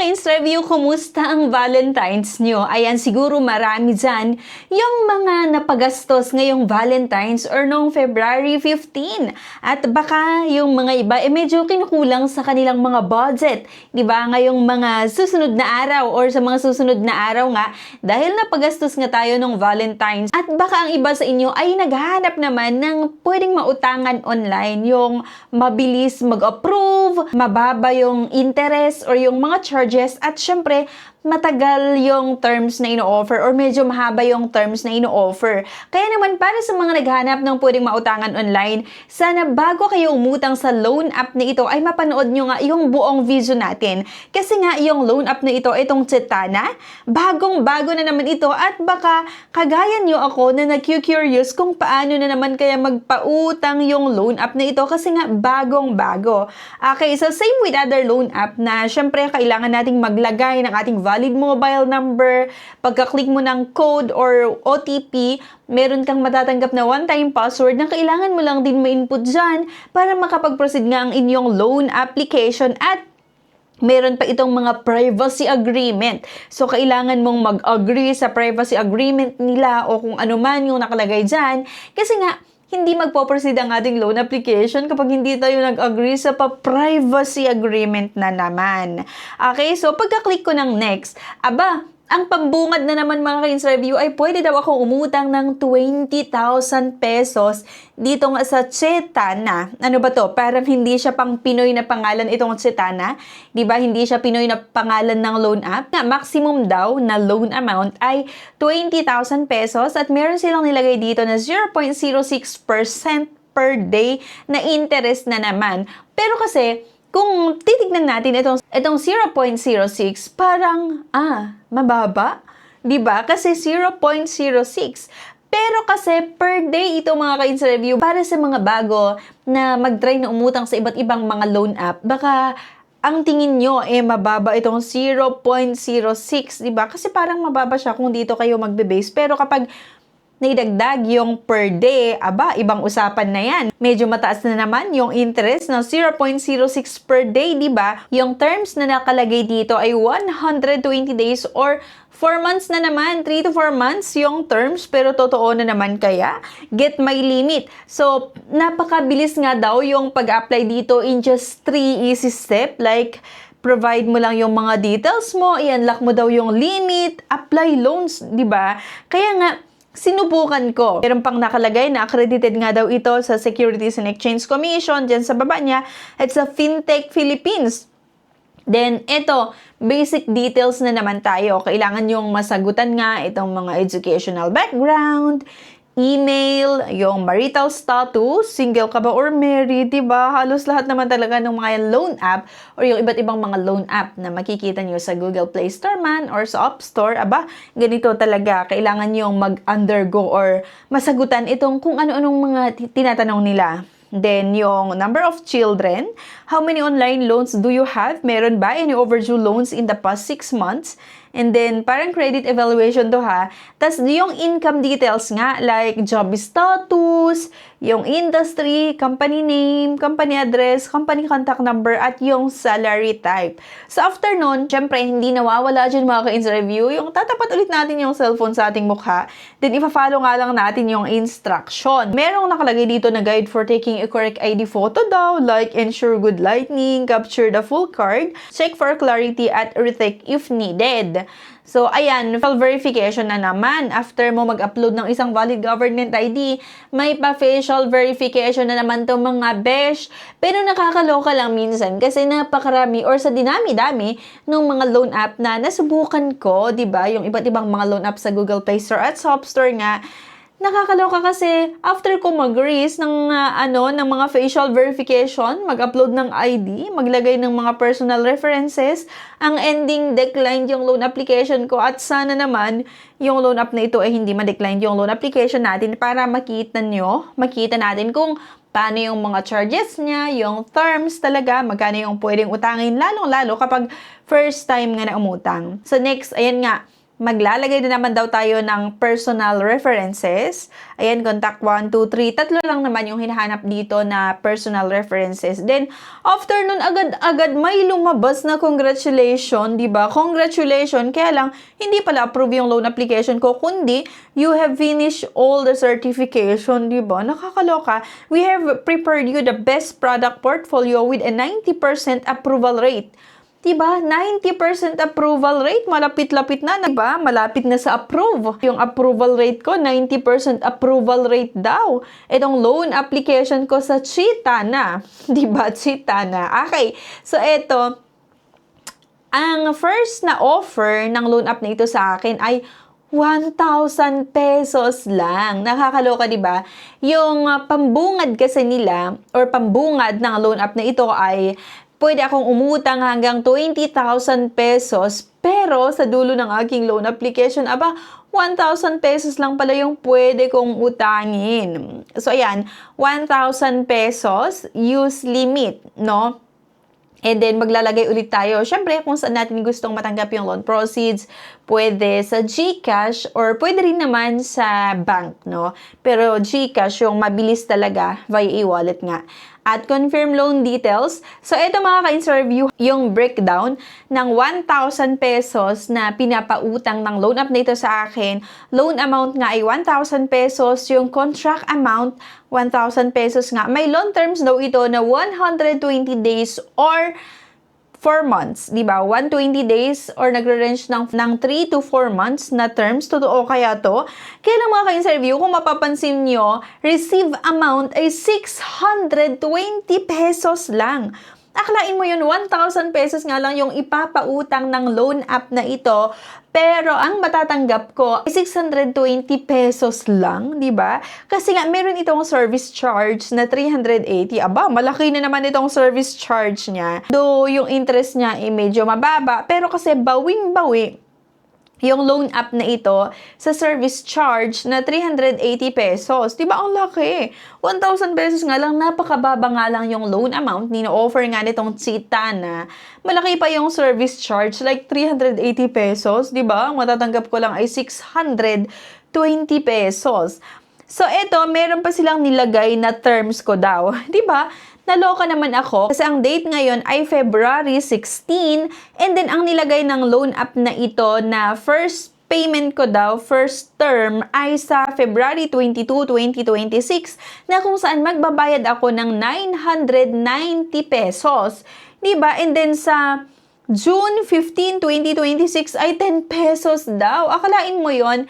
ka-Insta-Review, kumusta ang Valentine's nyo? Ayan, siguro marami dyan yung mga napagastos ngayong Valentine's or noong February 15. At baka yung mga iba, medyo kinukulang sa kanilang mga budget. Diba? Ngayong mga susunod na araw or sa mga susunod na araw nga, dahil napagastos nga tayo nung Valentine's. At baka ang iba sa inyo ay naghahanap naman ng pwedeng mautangan online. Yung mabilis mag-approve, mababa yung interest or yung mga charges, at syempre matagal yung terms na ino-offer or medyo mahaba yung terms na ino-offer. Kaya naman, para sa mga naghanap ng pwedeng mautangan online, sana bago kayo umutang sa loan app na ito ay mapanood nyo nga yung buong video natin. Kasi nga yung loan app na ito, itong Cetana, bagong-bago na naman ito, at baka kagaya nyo ako na nag-curious kung paano na naman kaya magpautang yung loan app na ito kasi nga bagong-bago. Okay, so same with other loan app na syempre kailangan nating maglagay ng ating valid mobile number. Pagka-click mo ng code or OTP, meron kang matatanggap na one-time password na kailangan mo lang din ma-input dyan para makapag-proceed nga ang inyong loan application. At meron pa itong mga privacy agreement. So, kailangan mong mag-agree sa privacy agreement nila o kung ano man yung nakalagay dyan. Kasi nga, hindi magpo-proceed ang ating loan application kapag hindi tayo nag-agree sa privacy agreement na naman. Okay, so pagka-click ko ng next, ang pambungad na naman mga ka-Insta-Review ay pwede daw akong umutang ng 20,000 pesos dito nga sa Cetana. Ano ba to? Parang hindi siya pang Pinoy na pangalan itong Cetana. Diba? Hindi siya Pinoy na pangalan ng loan app. Maximum daw na loan amount ay 20,000 pesos at meron silang nilagay dito na 0.06% per day na interest na naman. Pero kasi, kung titignan natin itong 0.06, parang, mababa. Diba? Kasi 0.06. Pero kasi per day ito mga ka-Insta-Review, para sa mga bago na mag-try na umutang sa iba't ibang mga loan app, baka ang tingin nyo mababa itong 0.06, diba? Kasi parang mababa siya kung dito kayo magbe-base. Pero kapag naidagdag yung per day, ibang usapan na yan. Medyo mataas na naman yung interest ng 0.06 per day, di ba? Yung terms na nakalagay dito ay 120 days or 4 months na naman, 3 to 4 months yung terms, pero totoo na naman kaya? Get my limit. So, napakabilis nga daw yung pag-apply dito in just 3 easy step, like provide mo lang yung mga details mo, i-unlock mo daw yung limit, apply loans, di ba? Kaya nga, sinubukan ko. Meron pang nakalagay na accredited nga daw ito sa Securities and Exchange Commission. Diyan sa baba niya, it's a Fintech Philippines. Then, ito, basic details na naman tayo. Kailangan yung masagutan nga itong mga educational background, email, yung marital status, single ka ba or married, diba? Halos lahat naman talaga ng mga loan app or yung iba't ibang mga loan app na makikita nyo sa Google Play Store man or sa App Store, ganito talaga. Kailangan yung mag-undergo or masagutan itong kung ano-anong mga tinatanong nila. Then, yung number of children, how many online loans do you have? Meron ba any overdue loans in the past 6 months? And then, parang credit evaluation to Tapos, yung income details nga, like job status, yung industry, company name, company address, company contact number, at yung salary type. So, after nun, syempre, hindi nawawala dyan mga ka-Insta-Review, yung tatapat ulit natin yung cellphone sa ating mukha. Then, ipa-follow nga lang natin yung instruction. Merong nakalagay dito na guide for taking a correct ID photo daw, like ensure good lighting, capture the full card, check for clarity, at retake if needed. So, ayan, verification na naman. After mo mag-upload ng isang valid government ID, may pa-facial verification na naman to mga besh. Pero nakakaloka lang minsan kasi napakarami or sa dinami-dami ng mga loan app na nasubukan ko, di ba? Yung iba't ibang mga loan app sa Google Play Store at sa App Store nga. Nakakaloka kasi after ko mag-raise ng mga facial verification, mag-upload ng ID, maglagay ng mga personal references, ang ending declined yung loan application ko, at sana naman yung loan app na ito ay hindi ma-decline yung loan application natin para makita natin kung paano yung mga charges niya, yung terms talaga, magkano yung pwedeng utangin, lalong-lalo kapag first time nga na umutang. So next, ayan nga, maglalagay na naman daw tayo ng personal references. Ayan, contact 1, 2, 3. Tatlo lang naman yung hinahanap dito na personal references. Then, after nun, agad-agad may lumabas na congratulations, di ba? Congratulations, kaya lang, hindi pala approve yung loan application ko, kundi you have finished all the certification, di ba? Nakakaloka. We have prepared you the best product portfolio with a 90% approval rate. Diba? 90% approval rate. Malapit-lapit na, diba? Malapit na sa approve. Yung approval rate ko, 90% approval rate daw. Itong loan application ko sa Chitana. Diba? Chitana. Okay. So, ito, ang first na offer ng loan app na ito sa akin ay 1,000 pesos lang. Nakakaloka, di ba? Yung pambungad kasi nila or pambungad ng loan app na ito ay pwede akong umutang hanggang 20,000 pesos, pero sa dulo ng aking loan application, 1,000 pesos lang pala yung pwede kong utangin. So, ayan, 1,000 pesos use limit, no? And then, maglalagay ulit tayo. Siyempre, kung saan natin gustong matanggap yung loan proceeds, pwede sa GCash or pwede rin naman sa bank, no? Pero GCash yung mabilis talaga via e-wallet nga. At confirm loan details. So, ito mga ka-interview, yung breakdown ng 1,000 pesos na pinapautang ng loan app na ito sa akin. Loan amount nga ay 1,000 pesos. Yung contract amount, 1,000 pesos nga. May loan terms daw ito na 120 days or 4 months, di ba? 120 days or nagre-range ng 3 to 4 months na terms. Totoo kaya to? Kaya lang mga ka-interview, kung mapapansin nyo, receive amount ay 620 pesos lang. Akalain mo yun, 1,000 pesos nga lang yung ipapautang ng loan app na ito, pero ang matatanggap ko ay 620 pesos lang, di ba? Kasi nga, meron itong service charge na 380. Malaki na naman itong service charge niya. Though, yung interest niya ay medyo mababa, pero kasi bawing-bawi yung loan app na ito sa service charge na 380 pesos. Diba ang laki? 1,000 pesos nga lang, napakababa nga lang yung loan amount. Nino-offer nga nitong Chitana. Malaki pa yung service charge, like 380 pesos. Diba? Ang matatanggap ko lang ay 620 pesos. So, eto, meron pa silang nilagay na terms ko daw. Diba? Naloka naman ako kasi ang date ngayon ay February 16 and then ang nilagay ng loan app na ito na first payment ko daw, first term, ay sa February 22, 2026 na kung saan magbabayad ako ng 990 pesos. Diba? And then sa June 15, 2026 ay 10 pesos daw. Akalain mo yon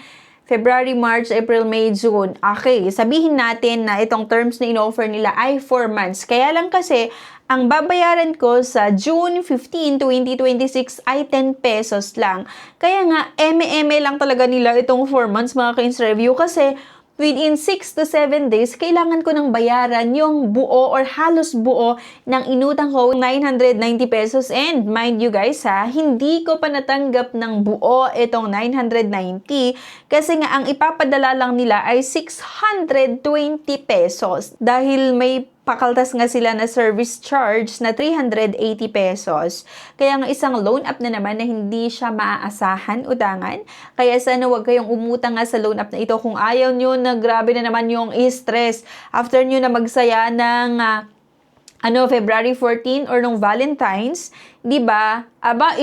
February, March, April, May, June. Okay, sabihin natin na itong terms na in-offer nila ay 4 months. Kaya lang kasi, ang babayaran ko sa June 15, 2026 ay 10 pesos lang. Kaya nga, eme-eme lang talaga nila itong 4 months mga ka-interview kasi within 6 to 7 days, kailangan ko nang bayaran yung buo or halos buo ng inutang ko, 990 pesos. And mind you guys hindi ko pa natanggap ng buo itong 990 kasi nga ang ipapadala lang nila ay 620 pesos. Dahil may pakaltas nga sila na service charge na 380 pesos. Kaya nga isang loan app na naman na hindi siya maaasahan utangan. Kaya sana huwag kayong umutang nga sa loan app na ito kung ayaw nyo na grabe na naman yung stress. After nyo na magsaya ng February 14 or nung Valentine's, di ba?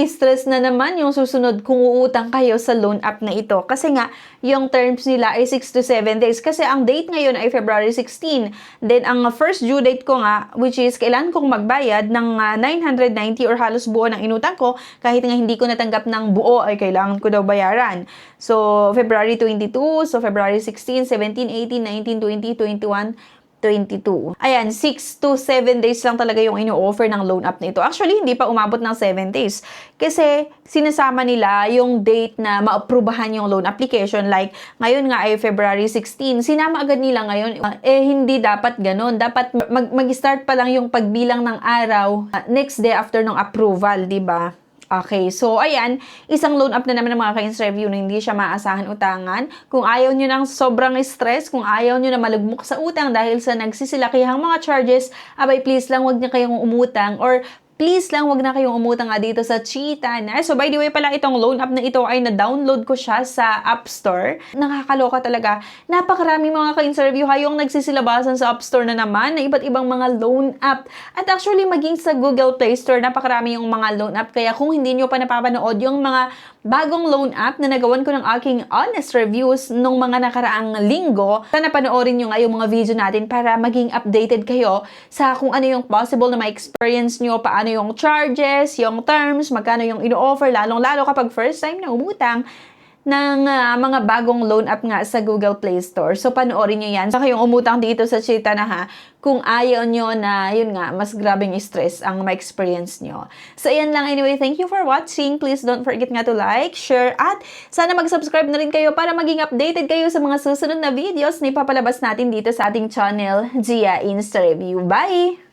Stress na naman yung susunod kung uutang kayo sa loan app na ito. Kasi nga, yung terms nila ay 6 to 7 days. Kasi ang date ngayon ay February 16. Then, ang first due date ko nga, which is kailan kong magbayad ng 990 or halos buo ng inutang ko, kahit nga hindi ko natanggap ng buo, ay kailangan ko daw bayaran. So, February 22, so February 16, 17, 18, 19, 20, 21, 22. Ayan, 6 to 7 days lang talaga yung ino-offer ng loan app na ito. Actually, hindi pa umabot ng 7 days. Kasi, sinasama nila yung date na maaprubahan yung loan application. Like, ngayon nga ay February 16. Sinama agad nila ngayon. Hindi dapat ganun. Dapat mag-start pa lang yung pagbilang ng araw next day after ng approval, di ba? Okay, so ayan, isang loan app na naman ng mga ka-interview na hindi siya maasahan utangan. Kung ayaw nyo ng sobrang stress, kung ayaw nyo na malugmok sa utang dahil sa nagsisilakihang mga charges, please lang wag nyo kayong umutang or please lang wag na kayong umutang nga dito sa Cheetah na. So by the way pala, itong loan app na ito ay na-download ko siya sa App Store. Nakakaloka talaga. Napakaraming mga ka-interview yung nagsisilabasan sa App Store na naman na iba't ibang mga loan app. At actually maging sa Google Play Store, napakarami yung mga loan app. Kaya kung hindi nyo pa napapanood yung mga bagong loan app na nagawan ko ng aking honest reviews nung mga nakaraang linggo, sana panoorin nyo nga yung mga video natin para maging updated kayo sa kung ano yung possible na ma-experience nyo, paano yung charges, yung terms, magkano yung ino-offer, lalong-lalo kapag first time na umutang ng mga bagong loan app nga sa Google Play Store. So, panoorin nyo yan. So, kayong umutang dito sa Cheetah na ha, kung ayaw nyo na, yun nga, mas grabing stress ang ma-experience nyo. So, ayan lang. Anyway, thank you for watching. Please don't forget nga to like, share, at sana mag-subscribe na rin kayo para maging updated kayo sa mga susunod na videos na ipapalabas natin dito sa ating channel, Gia Insta Review. Bye!